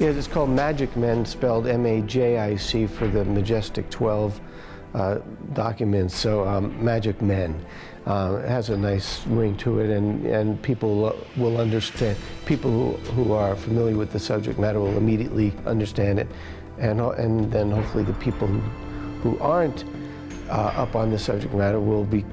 Yes, it's called Majic Men, spelled M-A-J-I-C for the Majestic 12 documents, so Majic Men. It has a nice ring to it, and people will understand. People who are familiar with the subject matter will immediately understand it, and then hopefully the people who aren't up on the subject matter will be,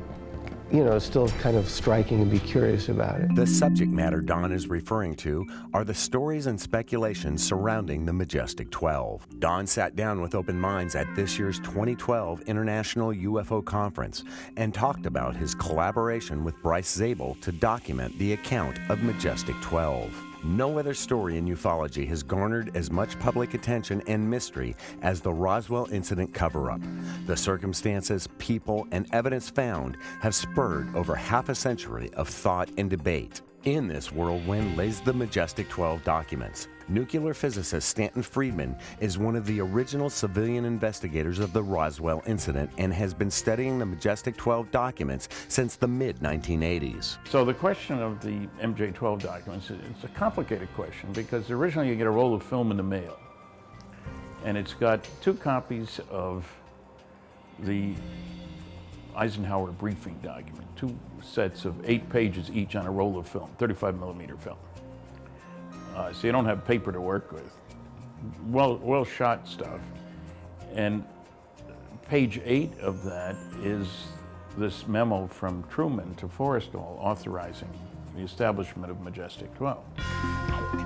still kind of striking and be curious about it. The subject matter Don is referring to are the stories and speculations surrounding the Majestic 12. Don sat down with open minds at this year's 2012 International UFO Conference and talked about his collaboration with Bryce Zabel to document the account of Majestic 12. No other story in ufology has garnered as much public attention and mystery as the Roswell incident cover-up. The circumstances, people, and evidence found have spurred over half a century of thought and debate. In this whirlwind lays the Majestic 12 documents. Nuclear physicist Stanton Friedman is one of the original civilian investigators of the Roswell incident and has been studying the Majestic 12 documents since the mid-1980s. So the question of the MJ-12 documents, it's a complicated question because originally you get a roll of film in the mail, and it's got 2 copies of the Eisenhower briefing document, 2 sets of 8 pages each on a roll of film, 35mm film. So you don't have paper to work with. Well shot stuff. And page 8 of that is this memo from Truman to Forrestal authorizing the establishment of Majestic 12.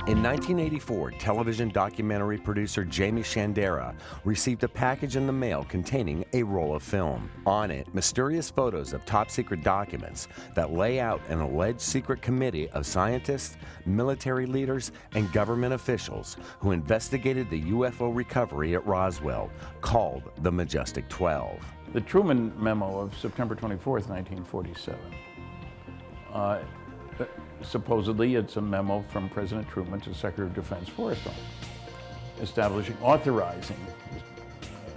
In 1984, television documentary producer Jamie Shandera received a package in the mail containing a roll of film. On it, mysterious photos of top-secret documents that lay out an alleged secret committee of scientists, military leaders, and government officials who investigated the UFO recovery at Roswell, called the Majestic 12. The Truman memo of September 24th, 1947. Supposedly, it's a memo from President Truman to Secretary of Defense Forrestal, authorizing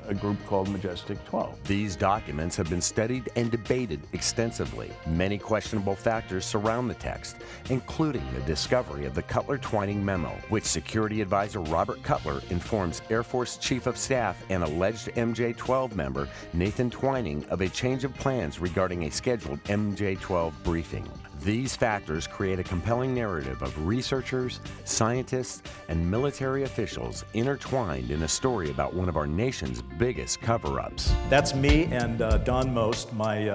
a group called Majestic 12. These documents have been studied and debated extensively. Many questionable factors surround the text, including the discovery of the Cutler-Twining memo, which Security Advisor Robert Cutler informs Air Force Chief of Staff and alleged MJ-12 member Nathan Twining of a change of plans regarding a scheduled MJ-12 briefing. These factors create a compelling narrative of researchers, scientists, and military officials intertwined in a story about one of our nation's biggest cover-ups. That's me and Don Most, my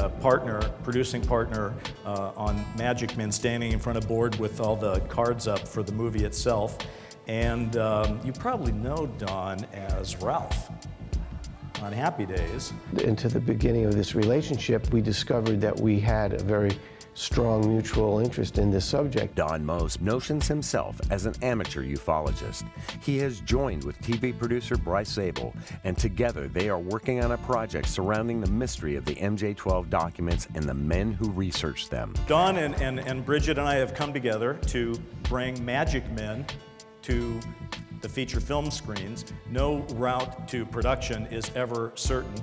producing partner on Majic Men, standing in front of board with all the cards up for the movie itself. And you probably know Don as Ralph on Happy Days. Into the beginning of this relationship, we discovered that we had a very strong mutual interest in this subject. Don Most notions himself as an amateur ufologist. He has joined with TV producer Bryce Zabel, and together they are working on a project surrounding the mystery of the MJ-12 documents and the men who researched them. Don and Bridget and I have come together to bring Majic Men to the feature film screens. No route to production is ever certain.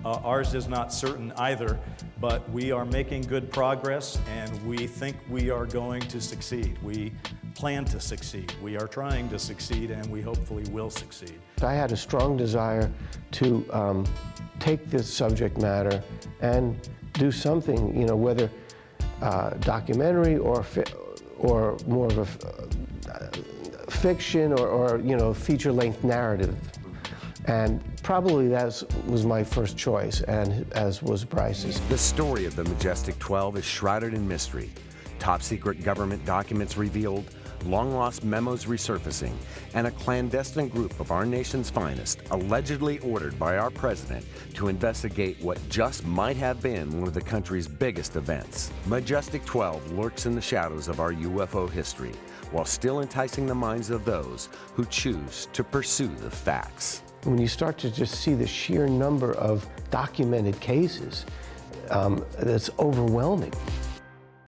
Ours is not certain either, but we are making good progress and we think we are going to succeed. We plan to succeed. We are trying to succeed and we hopefully will succeed. I had a strong desire to take this subject matter and do something, whether documentary or more of a fiction or feature-length narrative. And probably that was my first choice, and as was Bryce's. The story of the Majestic 12 is shrouded in mystery. Top-secret government documents revealed, long-lost memos resurfacing, and a clandestine group of our nation's finest allegedly ordered by our president to investigate what just might have been one of the country's biggest events. Majestic 12 lurks in the shadows of our UFO history, while still enticing the minds of those who choose to pursue the facts. When you start to just see the sheer number of documented cases, that's overwhelming.